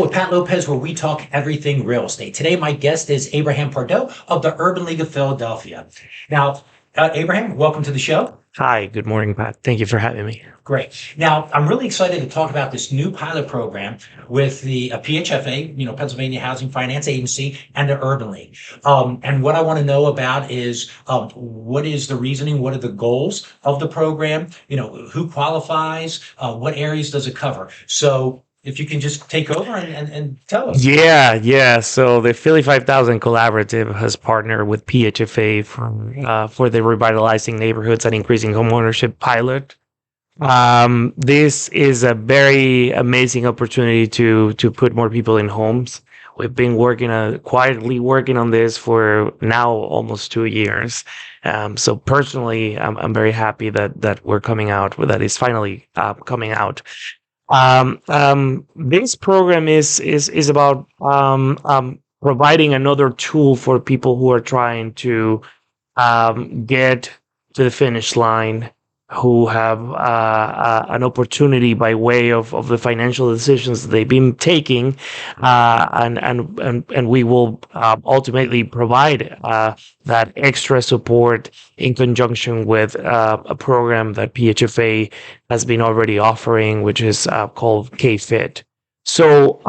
With Pat Lopez, where we talk everything real estate. Today, my guest is Abraham Pardo of the Urban League of Philadelphia. Now, Abraham, welcome to the show. Hi, good morning, Pat. Thank you for having me. Great. Now, I'm really excited to talk about this new pilot program with the PHFA, Pennsylvania Housing Finance Agency, and the Urban League. And what I want to know about is what is the reasoning, what are the goals of the program, who qualifies, what areas does it cover? So if you can just take over and tell us. Yeah. So the Philly 5000 Collaborative has partnered with PHFA for the Revitalizing Neighborhoods and Increasing Homeownership pilot. This is a very amazing opportunity to put more people in homes. We've been quietly working on this for now almost 2 years. So personally, I'm very happy that we're coming out, that is finally coming out. This program is about providing another tool for people who are trying to get to the finish line, who have an opportunity by way of the financial decisions that they've been taking, and we will ultimately provide that extra support in conjunction with a program that PHFA has been already offering, which is called K-Fit. So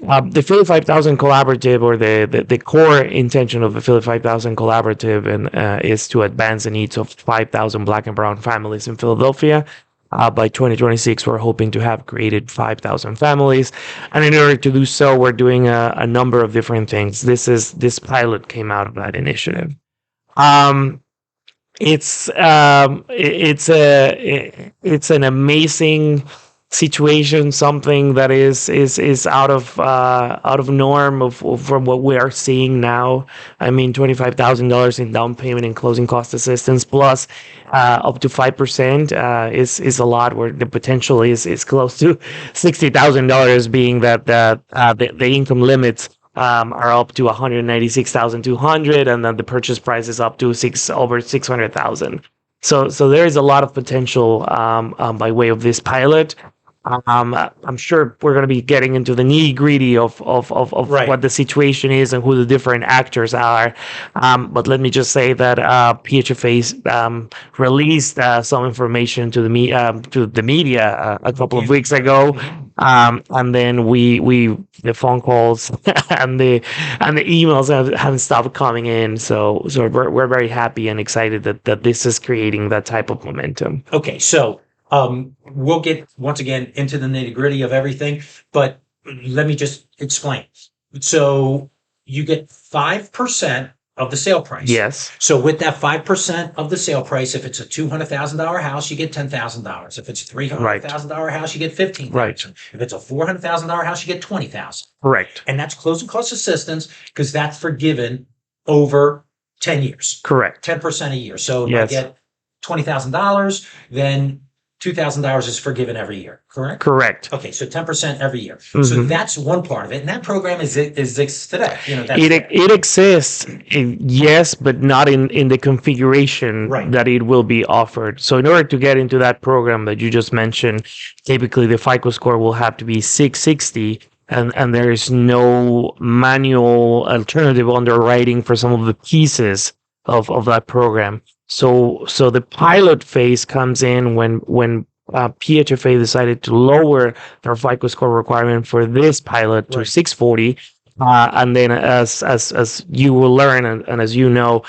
the Philly 5000 Collaborative, or the core intention of the Philly 5000 Collaborative, is to advance the needs of 5,000 Black and Brown families in Philadelphia. By 2026, we're hoping to have created 5,000 families, and in order to do so, we're doing a number of different things. This pilot came out of that initiative. It's an amazing situation, something that is out of norm from what we are seeing now. I mean, $25,000 in down payment and closing cost assistance plus up to 5% is a lot, where the potential is close to $60,000, being that the income limits are up to $196,200, and then the purchase price is up to over $600,000. So there is a lot of potential by way of this pilot. I'm sure we're going to be getting into the nitty gritty of Right. what the situation is and who the different actors are. But let me just say that PHFA released some information to the media a couple of weeks ago, and then the phone calls and the emails haven't stopped coming in. So we're very happy and excited that this is creating that type of momentum. Okay, so we'll get once again into the nitty gritty of everything, but let me just explain. So you get 5% of the sale price. Yes. So with that 5% of the sale price, if it's a $200,000 house, you get $10,000. If it's a $300,000 house, you get $15,000. Right. If it's a $400,000 house, you get $20,000. Correct. And that's closing cost assistance, because that's forgiven over 10 years. Correct. 10% a year. So if Yes. I get $20,000, then $2,000 is forgiven every year, correct? Correct. Okay, so 10% every year. So Mhm. that's one part of it, and that program exists today. That's It exists, yes, but not in the configuration Right. that it will be offered. So in order to get into that program that you just mentioned, typically the FICO score will have to be 660, and there is no manual alternative underwriting for some of the pieces of that program. So the pilot phase comes in when PHFA decided to lower their FICO score requirement for this pilot to Right. 640. And then as you will learn, and as you know,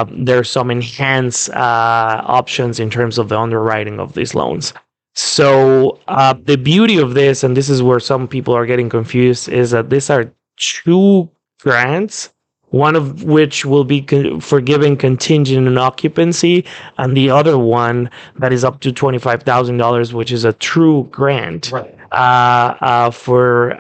there's some enhanced options in terms of the underwriting of these loans. So the beauty of this, and this is where some people are getting confused, is that these are two grants, one of which will be forgiving contingent and occupancy, and the other one that is up to $25,000, which is a true grant. Right. For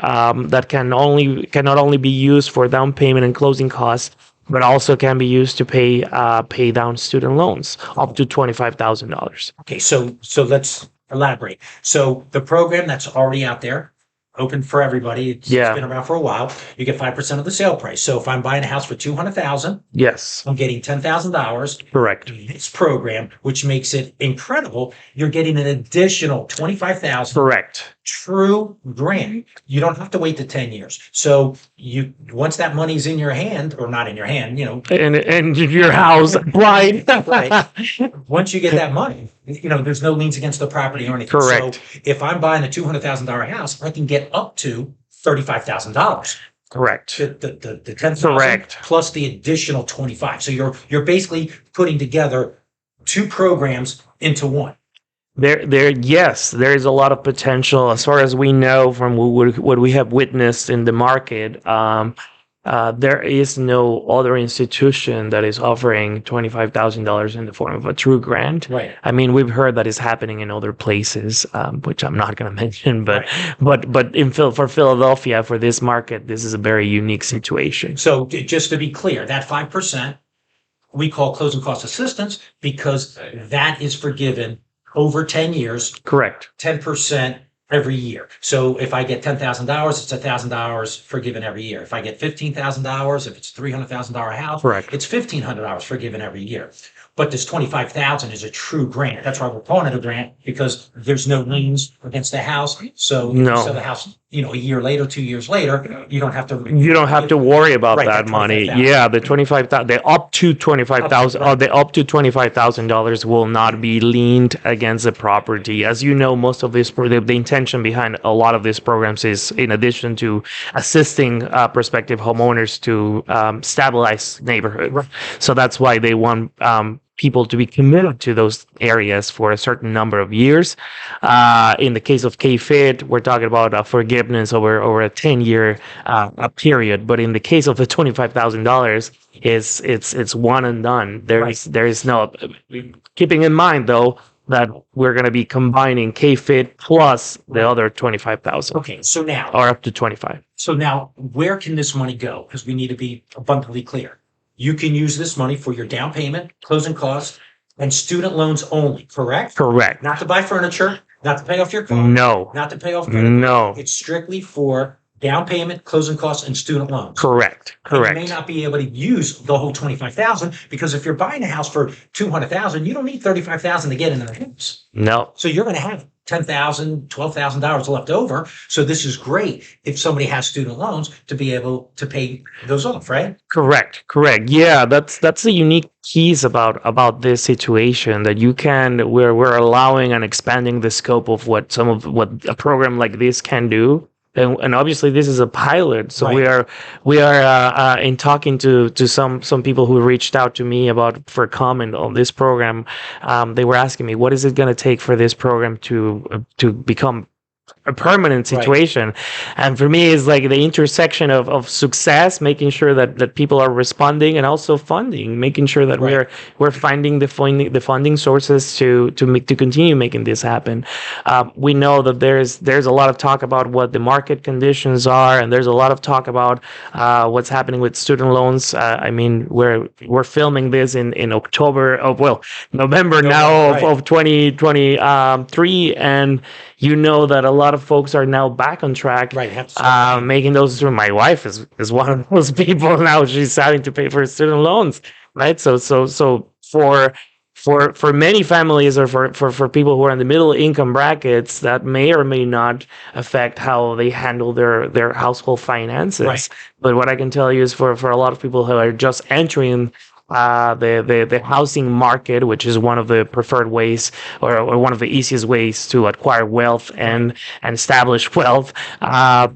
that cannot only be used for down payment and closing costs, but also can be used to pay down student loans up to $25,000. Okay, so let's elaborate. So the program that's already out there, open for everybody. It's been around for a while. You get 5% of the sale price. So if I'm buying a house for $200,000, Yes, I'm getting $10,000. correct. This program, which makes it incredible, you're getting an additional $25,000 Correct. true grant. You don't have to wait to 10 years. So once that money's in your hand, or not in your hand, And your house, right? right. Once you get that money, there's no liens against the property or anything. Correct. So if I'm buying a $200,000 house, I can get up to $35,000. Correct. The 10,000 Correct. plus the additional 25. So you're basically putting together two programs into one. Yes, there is a lot of potential as far as we know from what we have witnessed in the market. There is no other institution that is offering $25,000 in the form of a true grant. Right. I mean, we've heard that is happening in other places, which I'm not going to mention, but for Philadelphia, for this market, this is a very unique situation. So just to be clear, that 5% we call closing cost assistance because that is forgiven over 10 years. Correct. 10% every year. So if I get $10,000, it's $1,000 forgiven every year. If I get $15,000, if it's $300,000 house, Correct. it's $1,500 forgiven every year. But this $25,000 is a true grant. That's why we're calling it a grant, because there's no liens against the house. So if you sell the house, a year later, 2 years later, you don't have to worry about Right, that that money. 25,000. Yeah, the 25,000, the up to 25,000, or the up to $25,000 will not be liened against the property. As you know, most of this, the intention behind a lot of these programs is, in addition to assisting prospective homeowners to stabilize neighborhood. Right. So that's why they want people to be committed to those areas for a certain number of years. In the case of KFIT, we're talking about forgiveness over a 10-year period. But in the case of the $25,000, it's one and done. There is no, keeping in mind though that we're going to be combining KFIT plus the other 25,000. Okay, so now, or up to 25. So now, where can this money go? Because we need to be abundantly clear. You can use this money for your down payment, closing costs, and student loans only, correct? Correct. Not to buy furniture, not to pay off your car. No. Not to pay off credit. No. It's strictly for down payment, closing costs, and student loans. Correct. And you may not be able to use the whole 25,000 because if you're buying a house for 200,000, you don't need 35,000 to get in the house. No. So you're going to have $10,000, $12,000 left over. So this is great if somebody has student loans to be able to pay those off, right? Correct. Yeah, that's the unique keys about this situation, that we're allowing and expanding the scope of what a program like this can do. And obviously this is a pilot, so Right. we are in talking to some people who reached out to me for comment on this program. They were asking me, what is it going to take for this program to become a permanent situation? And for me, it's like the intersection of success, making sure that people are responding, and also funding, making sure that we're finding the funding sources to continue making this happen. We know that there's a lot of talk about what the market conditions are, and there's a lot of talk about what's happening with student loans. I mean, we're filming this in October November now of 2023, and you know that a lot of folks are now back on track, making those. My wife is one of those people now. She's having to pay for student loans, right? So for many families, or for people who are in the middle income brackets, that may or may not affect how they handle their household finances. Right. But what I can tell you is for a lot of people who are just entering the housing market, which is one of the preferred ways, or one of the easiest ways to acquire wealth and establish wealth,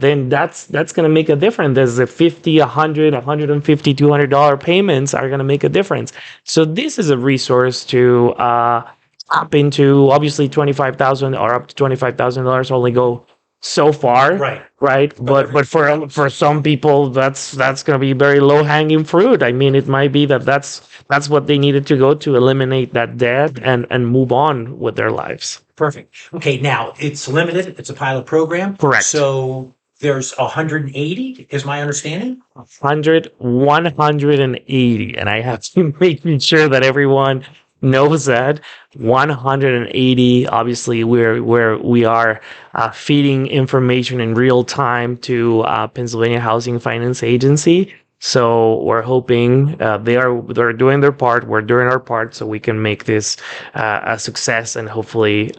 then that's going to make a difference. There's the $50, $100, $150, $200 payments are going to make a difference. So this is a resource to tap into. Obviously, 25,000 or up to $25,000 only go so far, right? But for some people, that's going to be very low hanging fruit. I mean, it might be that's what they needed to go to eliminate that debt and move on with their lives. Perfect. Okay, now it's limited. It's a pilot program. Correct. So there's 180, is my understanding. 180, and I have to make sure that everyone knows that 180. Obviously, we are feeding information in real time to Pennsylvania Housing Finance Agency. So we're hoping they're doing their part. We're doing our part, so we can make this a success and hopefully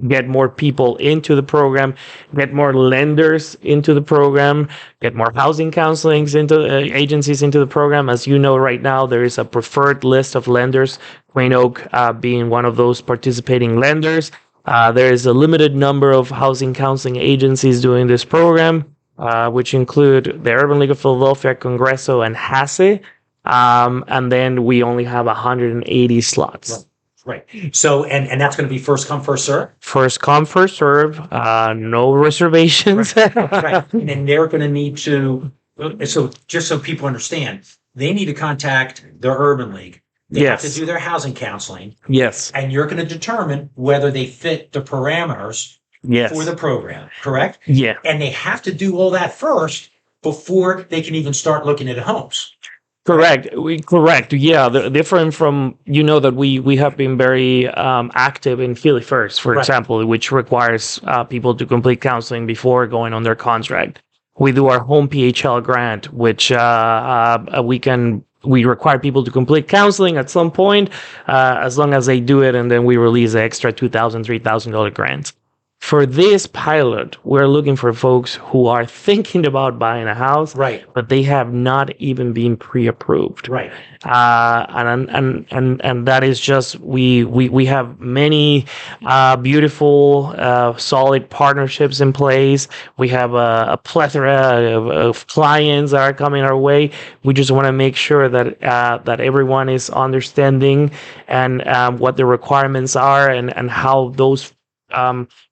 get more people into the program, get more lenders into the program, get more housing counselings into agencies into the program. As you know, right now there is a preferred list of lenders, Quain Oak being one of those participating lenders. There is a limited number of housing counseling agencies doing this program, which include the Urban League of Philadelphia, Congreso, and HACE. And then we only have 180 slots. Right. So, and that's going to be first come, first serve. First come, first serve. No reservations. Right. And then they're going to need to. So, just so people understand, they need to contact the Urban League. They have to do their housing counseling. Yes. And you're going to determine whether they fit the parameters for the program, correct? Yeah. And they have to do all that first before they can even start looking at homes. Correct. Correct. Yeah. Different from, that we have been very active in Philly First, for example, which requires people to complete counseling before going on their contract. We do our home PHL grant, which we require people to complete counseling at some point, as long as they do it, and then we release the extra $2,000, $3,000 grants. For this pilot, we're looking for folks who are thinking about buying a house, but they have not even been pre-approved. Right. And that is just we have many beautiful, solid partnerships in place. We have a plethora of clients that are coming our way. We just want to make sure that that everyone is understanding and what the requirements are and how those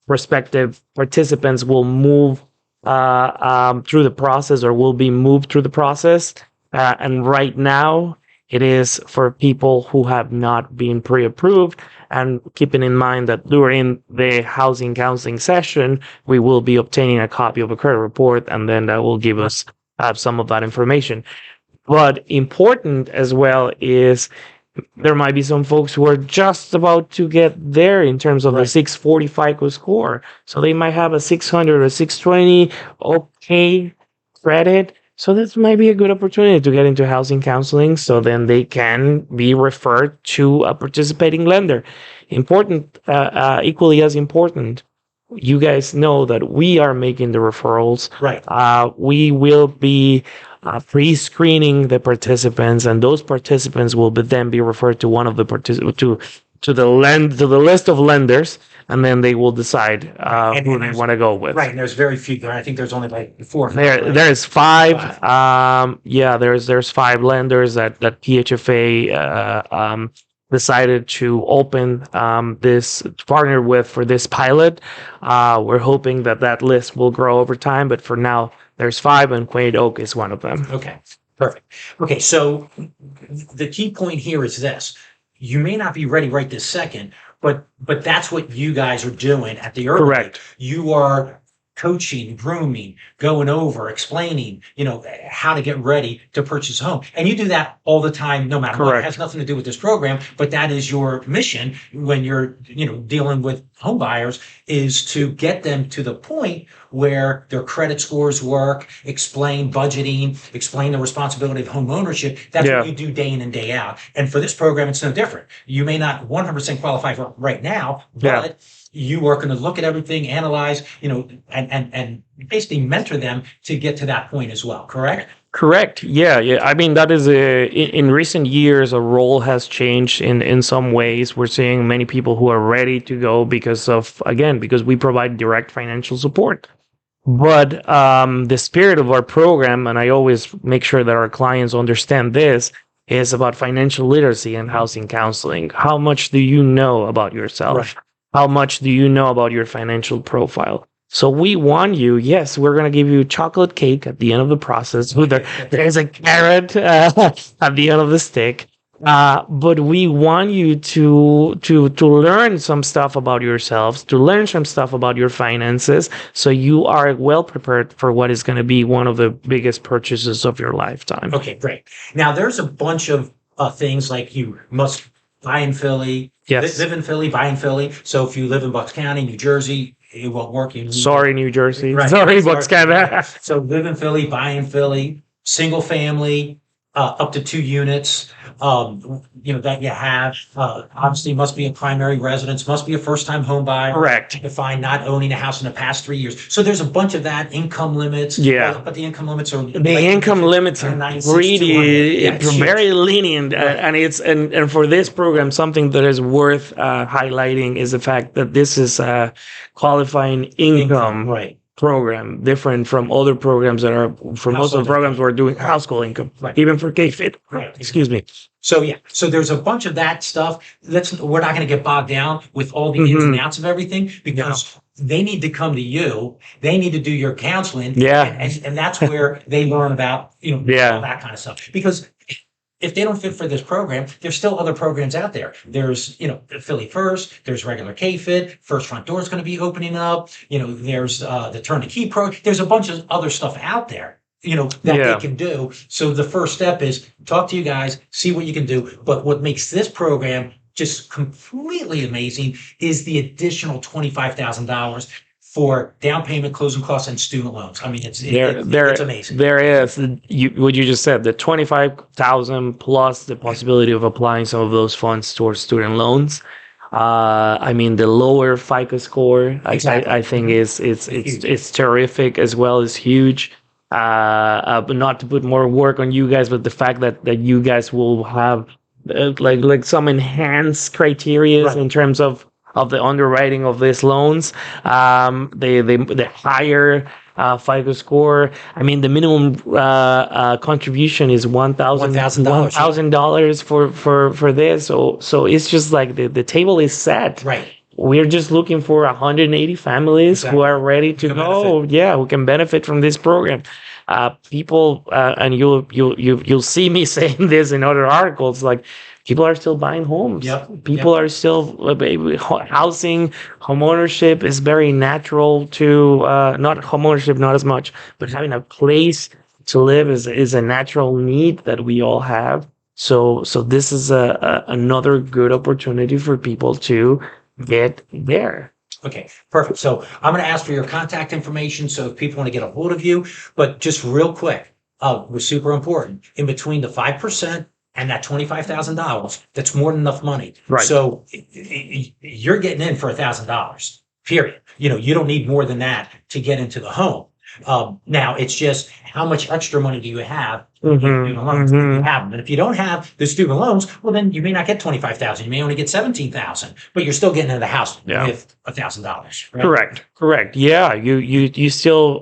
prospective participants will move through the process or will be moved through the process. And right now, it is for people who have not been pre-approved. And keeping in mind that during the housing counseling session, we will be obtaining a copy of a credit report, and then that will give us some of that information. But important as well is there might be some folks who are just about to get there in terms of the 640 FICO score. So they might have a 600 or 620 okay credit. So this might be a good opportunity to get into housing counseling, so then they can be referred to a participating lender. Important, equally as important, you guys know that we are making the referrals. Right. We will be pre-screening the participants, and those participants will then be referred to one of the to the list of lenders, and then they will decide who they want to go with. Right, and there's very few there. I think there's only like 4 or 5. There's 5. There's 5 lenders that PHFA decided to open this partner with for this pilot. We're hoping that list will grow over time, but for now, there's 5, and Quain Oak is one of them. Okay, perfect. Okay, so the key point here is this. You may not be ready right this second, but that's what you guys are doing at the Urban League. You are coaching, grooming, going over, explaining, how to get ready to purchase a home. And you do that all the time, no matter what. It has nothing to do with this program, but that is your mission when you're, dealing with home buyers, is to get them to the point where their credit scores work, explain budgeting, explain the responsibility of home ownership. That's what you do day in and day out. And for this program, it's no different. You may not 100% qualify for it right now, but you are going to look at everything, analyze, and basically mentor them to get to that point as well, correct? Correct. Yeah. I mean, that is in recent years, a role has changed in some ways. We're seeing many people who are ready to go because we provide direct financial support. But the spirit of our program, and I always make sure that our clients understand this, is about financial literacy and housing counseling. How much do you know about yourself? Right. How much do you know about your financial profile? So we want you, yes, we're going to give you chocolate cake at the end of the process. There's a carrot at the end of the stick. But we want you to learn some stuff about yourselves, to learn some stuff about your finances, so you are well prepared for what is going to be one of the biggest purchases of your lifetime. Okay, great. Now, there's a bunch of things like you must buy in Philly, live in Philly, buy in Philly. So if you live in Bucks County, New Jersey, it won't work. Sorry, New Jersey. Right. Sorry, Bucks County. So live in Philly, buy in Philly. single family, up to 2 units, that you have. Obviously must be a primary residence, must be a first-time home buyer. Correct. Define not owning a house in the past 3 years. So there's a bunch of that, income limits. Yeah. But the income limits are. The income limits are 96, 200. really Yeah, it's huge. very lenient, Right. and for this program, something that is worth highlighting is the fact that this is a qualifying income Right. program, different from other programs that are, for most of Household the programs we're doing household income, Right. even for K-Fit. Right. Excuse me. So yeah, so there's a bunch of that stuff. We're not going to get bogged down with all the ins and outs of everything, because they need to come to you. They need to do your counseling. Yeah. And that's where they learn about, all that kind of stuff. Because if they don't fit for this program, there's still other programs out there. There's, Philly First, there's regular K-Fit, First Front Door is going to be opening up. There's the Turn the Key Pro. There's a bunch of other stuff out there, that they can do. So the first step is talk to you guys, see what you can do. But what makes this program just completely amazing is the additional $25,000 for down payment, closing costs, and student loans. I mean, it's amazing. There is what you just said, the 25,000 plus the possibility of applying some of those funds towards student loans. I mean, the lower FICO score, Exactly. I think it's terrific, as well as huge. But not to put more work on you guys, but the fact that you guys will have like some enhanced criteria in terms of the underwriting of these loans. The higher FICO score. I mean, the minimum contribution is $1,000 for this. So it's just like the table is set. Right. We're just looking for 180 families who are ready to go. Yeah, who can benefit from this program. People, and you'll see me saying this in other articles, like, people are still buying homes. People are still housing. Homeownership is very natural to not homeownership, not as much, but having a place to live is a natural need that we all have. So this is another good opportunity for people to get there. Okay, perfect. So I'm going to ask for your contact information, so if people want to get a hold of you. But just real quick, was super important. In between the 5% and that $25,000, that's more than enough money. Right. So you're getting in for $1,000. Period. You don't need more than that to get into the home. Now it's just, how much extra money do you have? You have them. And if you don't have the student loans, well, then you may not get $25,000. You may only get $17,000, but you're still getting into the house with $1,000. Right? Correct. Yeah, you still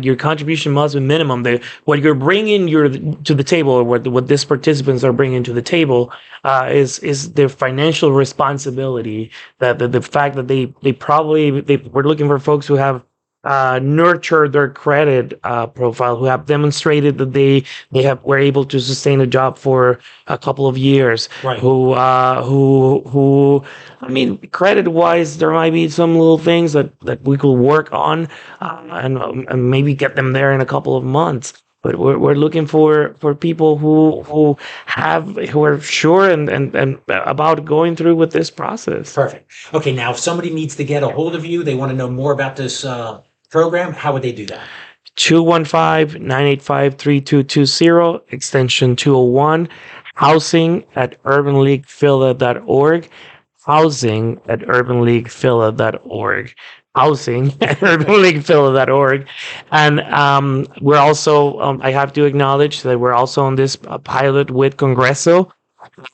your contribution must be minimum. What you're bringing to the table, or what these participants are bringing to the table, is their financial responsibility. That the fact that we're looking for folks who have nurtured their credit profile, who have demonstrated that they were able to sustain a job for a couple of years. Right. Who I mean, credit wise, there might be some little things that we could work on, and maybe get them there in a couple of months. But we're looking for people who are sure and about going through with this process. Perfect. Okay, now if somebody needs to get a hold of you, they want to know more about this program, how would they do that? 215-985-3220, extension 201, housing@urbanleaguephila.org, housing@urbanleaguephila.org, housing@urbanleaguephila.org. And we're also, I have to acknowledge that we're also on this pilot with Congreso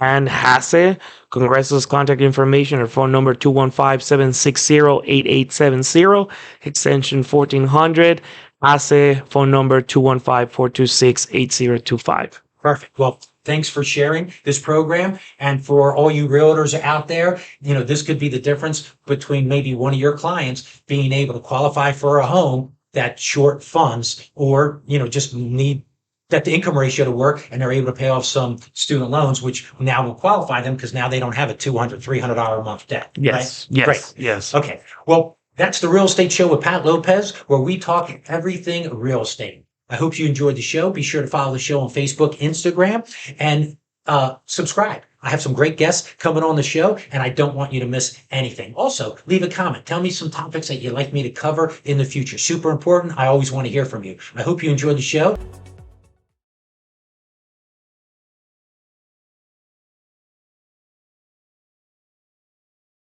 and HACE. Congreso's contact information or phone number 215-760-8870, extension 1400. HACE phone number 215-426-8025. Perfect. Well, thanks for sharing this program. And for all you realtors out there, this could be the difference between maybe one of your clients being able to qualify for a home that short funds, or, just need that the income ratio to work, and they're able to pay off some student loans, which now will qualify them because now they don't have a $200, $300 a month debt. Yes. Right? Yes. Great. Yes. Okay. Well, that's the Real Estate Show with Pat Lopez, where we talk everything real estate. I hope you enjoyed the show. Be sure to follow the show on Facebook, Instagram, and subscribe. I have some great guests coming on the show, and I don't want you to miss anything. Also, leave a comment. Tell me some topics that you'd like me to cover in the future. Super important. I always want to hear from you. I hope you enjoyed the show.